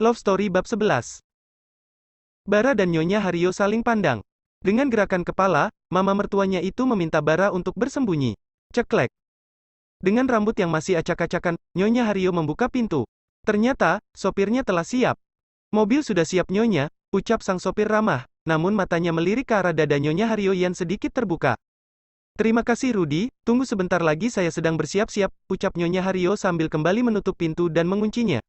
Love Story Bab 11. Bara dan Nyonya Hario saling pandang. Dengan gerakan kepala, mama mertuanya itu meminta Bara untuk bersembunyi. Ceklek. Dengan rambut yang masih acak-acakan, Nyonya Hario membuka pintu. Ternyata, sopirnya telah siap. Mobil sudah siap Nyonya, ucap sang sopir ramah. Namun matanya melirik ke arah dada Nyonya Hario yang sedikit terbuka. Terima kasih Rudy, tunggu sebentar lagi saya sedang bersiap-siap, ucap Nyonya Hario sambil kembali menutup pintu dan menguncinya.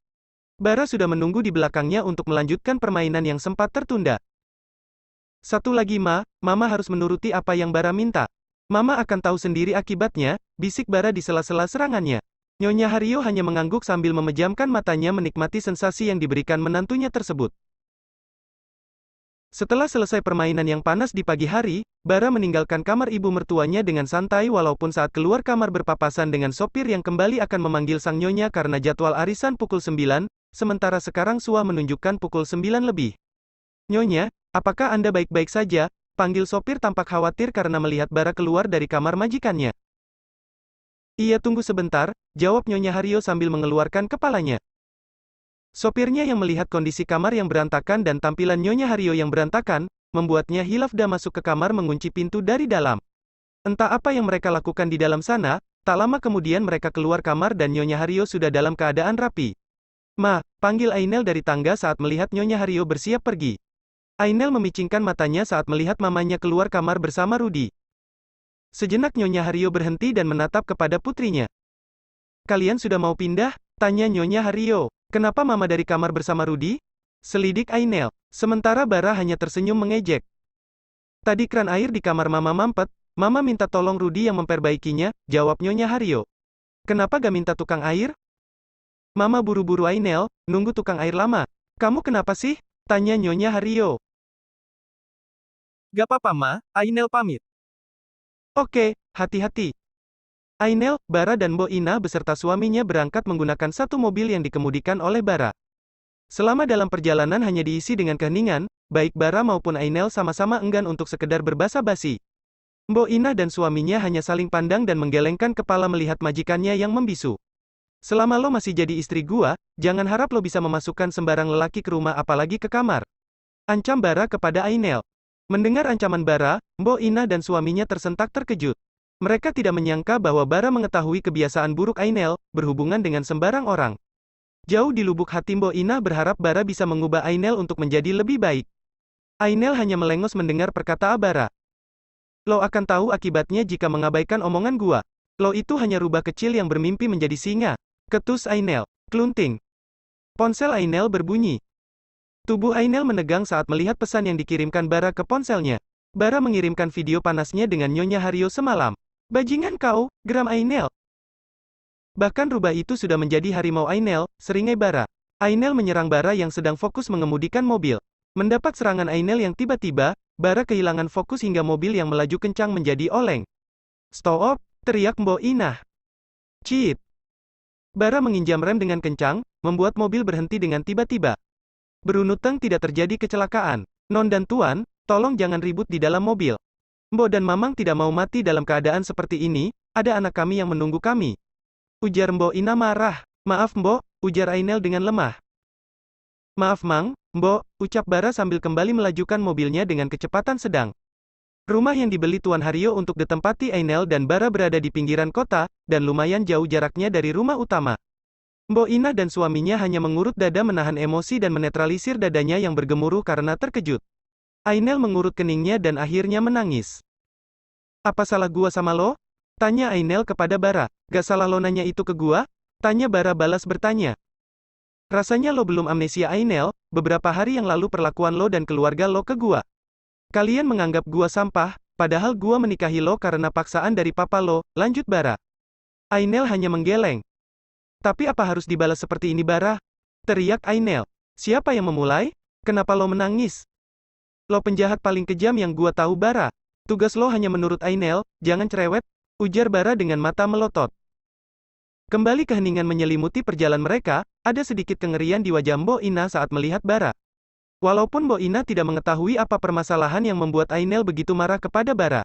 Bara sudah menunggu di belakangnya untuk melanjutkan permainan yang sempat tertunda. Satu lagi Mama harus menuruti apa yang Bara minta. Mama akan tahu sendiri akibatnya, bisik Bara di sela-sela serangannya. Nyonya Hario hanya mengangguk sambil memejamkan matanya menikmati sensasi yang diberikan menantunya tersebut. Setelah selesai permainan yang panas di pagi hari, Bara meninggalkan kamar ibu mertuanya dengan santai walaupun saat keluar kamar berpapasan dengan sopir yang kembali akan memanggil sang nyonya karena jadwal arisan pukul 9, sementara sekarang Sua menunjukkan pukul 9 lebih. Nyonya, apakah Anda baik-baik saja? Panggil sopir tampak khawatir karena melihat Bara keluar dari kamar majikannya. Iya tunggu sebentar, jawab Nyonya Hario sambil mengeluarkan kepalanya. Sopirnya yang melihat kondisi kamar yang berantakan dan tampilan Nyonya Hario yang berantakan, membuatnya hilaf dan masuk ke kamar mengunci pintu dari dalam. Entah apa yang mereka lakukan di dalam sana, tak lama kemudian mereka keluar kamar dan Nyonya Hario sudah dalam keadaan rapi. Panggil Ainel dari tangga saat melihat Nyonya Hario bersiap pergi. Ainel memicingkan matanya saat melihat mamanya keluar kamar bersama Rudy. Sejenak Nyonya Hario berhenti dan menatap kepada putrinya. Kalian sudah mau pindah? Tanya Nyonya Hario. Kenapa mama dari kamar bersama Rudy? Selidik Ainel. Sementara Bara hanya tersenyum mengejek. Tadi kran air di kamar mama mampet, mama minta tolong Rudy yang memperbaikinya, jawab Nyonya Hario. Kenapa gak minta tukang air? Mama buru-buru Ainel, nunggu tukang air lama. Kamu kenapa sih? Tanya Nyonya Hario. Gak apa-apa Ma, Ainel pamit. Oke, hati-hati. Ainel, Bara dan Bo Ina beserta suaminya berangkat menggunakan satu mobil yang dikemudikan oleh Bara. Selama dalam perjalanan hanya diisi dengan keheningan, baik Bara maupun Ainel sama-sama enggan untuk sekedar berbasa-basi. Bo Ina dan suaminya hanya saling pandang dan menggelengkan kepala melihat majikannya yang membisu. Selama lo masih jadi istri gua, jangan harap lo bisa memasukkan sembarang lelaki ke rumah apalagi ke kamar. Ancam Bara kepada Ainel. Mendengar ancaman Bara, Bo Ina dan suaminya tersentak terkejut. Mereka tidak menyangka bahwa Bara mengetahui kebiasaan buruk Ainel, berhubungan dengan sembarang orang. Jauh di lubuk hati Bo Ina berharap Bara bisa mengubah Ainel untuk menjadi lebih baik. Ainel hanya melengos mendengar perkataan Bara. Lo akan tahu akibatnya jika mengabaikan omongan gua. Lo itu hanya rubah kecil yang bermimpi menjadi singa. Ketus Ainel. Klunting. Ponsel Ainel berbunyi. Tubuh Ainel menegang saat melihat pesan yang dikirimkan Bara ke ponselnya. Bara mengirimkan video panasnya dengan Nyonya Hario semalam. Bajingan kau, geram Ainel. Bahkan rubah itu sudah menjadi harimau Ainel, seringai Bara. Ainel menyerang Bara yang sedang fokus mengemudikan mobil. Mendapat serangan Ainel yang tiba-tiba, Bara kehilangan fokus hingga mobil yang melaju kencang menjadi oleng. Stop, teriak Bo Ina. Cheat. Bara menginjam rem dengan kencang, membuat mobil berhenti dengan tiba-tiba. Beruntung tidak terjadi kecelakaan. Non dan Tuan, tolong jangan ribut di dalam mobil. Mbo dan Mamang tidak mau mati dalam keadaan seperti ini, ada anak kami yang menunggu kami. Ujar Mbo Ina marah. Maaf Mbo, ujar Ainel dengan lemah. Maaf Mang, Mbo, ucap Bara sambil kembali melajukan mobilnya dengan kecepatan sedang. Rumah yang dibeli Tuan Hario untuk ditempati Ainel dan Bara berada di pinggiran kota, dan lumayan jauh jaraknya dari rumah utama. Mbo Ina dan suaminya hanya mengurut dada menahan emosi dan menetralisir dadanya yang bergemuruh karena terkejut. Ainel mengurut keningnya dan akhirnya menangis. Apa salah gua sama lo? Tanya Ainel kepada Bara. Gak salah lo nanya itu ke gua? Tanya Bara balas bertanya. Rasanya lo belum amnesia Ainel, beberapa hari yang lalu perlakuan lo dan keluarga lo ke gua. Kalian menganggap gua sampah, padahal gua menikahi lo karena paksaan dari papa lo, lanjut Bara. Ainel hanya menggeleng. Tapi apa harus dibalas seperti ini Bara? Teriak Ainel. Siapa yang memulai? Kenapa lo menangis? Lo penjahat paling kejam yang gua tahu Bara. Tugas lo hanya menurut Ainel, jangan cerewet, ujar Bara dengan mata melotot. Kembali keheningan menyelimuti perjalanan mereka, ada sedikit kengerian di wajah Mbo Ina saat melihat Bara. Walaupun Mbo Ina tidak mengetahui apa permasalahan yang membuat Ainel begitu marah kepada Bara.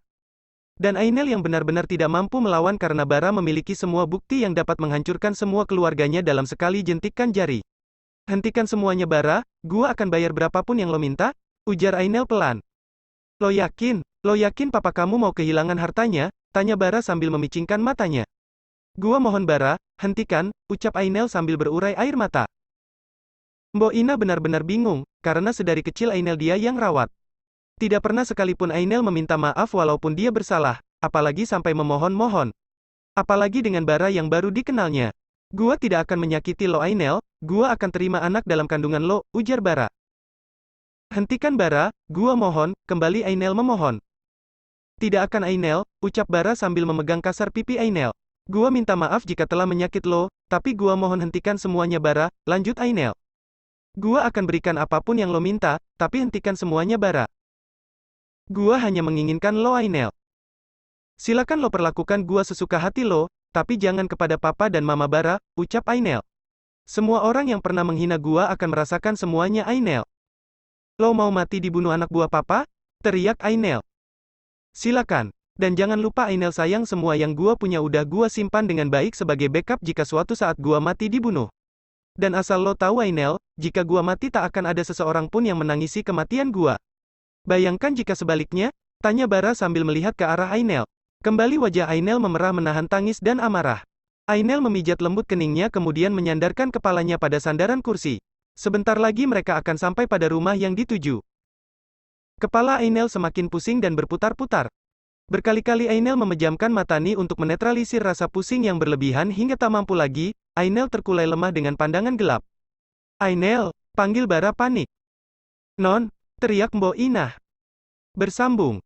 Dan Ainel yang benar-benar tidak mampu melawan karena Bara memiliki semua bukti yang dapat menghancurkan semua keluarganya dalam sekali jentikan jari. Hentikan semuanya Bara, gua akan bayar berapapun yang lo minta, ujar Ainel pelan. Lo yakin? Lo yakin papa kamu mau kehilangan hartanya? Tanya Bara sambil memicingkan matanya. Gua mohon Bara, hentikan, ucap Ainel sambil berurai air mata. Mbok Ina benar-benar bingung, karena sedari kecil Ainel dia yang rawat. Tidak pernah sekalipun Ainel meminta maaf walaupun dia bersalah, apalagi sampai memohon-mohon. Apalagi dengan Bara yang baru dikenalnya. Gua tidak akan menyakiti lo Ainel, gua akan terima anak dalam kandungan lo, ujar Bara. Hentikan Bara, gua mohon, kembali Ainel memohon. Tidak akan Ainel, ucap Bara sambil memegang kasar pipi Ainel. Gua minta maaf jika telah menyakit lo, tapi gua mohon hentikan semuanya Bara, lanjut Ainel. Gua akan berikan apapun yang lo minta, tapi hentikan semuanya Bara. Gua hanya menginginkan lo Ainel. Silakan lo perlakukan gua sesuka hati lo, tapi jangan kepada papa dan mama Bara, ucap Ainel. Semua orang yang pernah menghina gua akan merasakan semuanya Ainel. Lo mau mati dibunuh anak buah papa? Teriak Ainel. Silakan. Dan jangan lupa Ainel sayang semua yang gua punya udah gua simpan dengan baik sebagai backup jika suatu saat gua mati dibunuh. Dan asal lo tahu Ainel, jika gua mati tak akan ada seseorang pun yang menangisi kematian gua. Bayangkan jika sebaliknya? Tanya Bara sambil melihat ke arah Ainel. Kembali wajah Ainel memerah menahan tangis dan amarah. Ainel memijat lembut keningnya kemudian menyandarkan kepalanya pada sandaran kursi. Sebentar lagi mereka akan sampai pada rumah yang dituju. Kepala Ainel semakin pusing dan berputar-putar. Berkali-kali Ainel memejamkan mata Ni untuk menetralisir rasa pusing yang berlebihan hingga tak mampu lagi, Ainel terkulai lemah dengan pandangan gelap. Ainel, panggil Bara panik. Non, teriak Mbok Inah. Bersambung.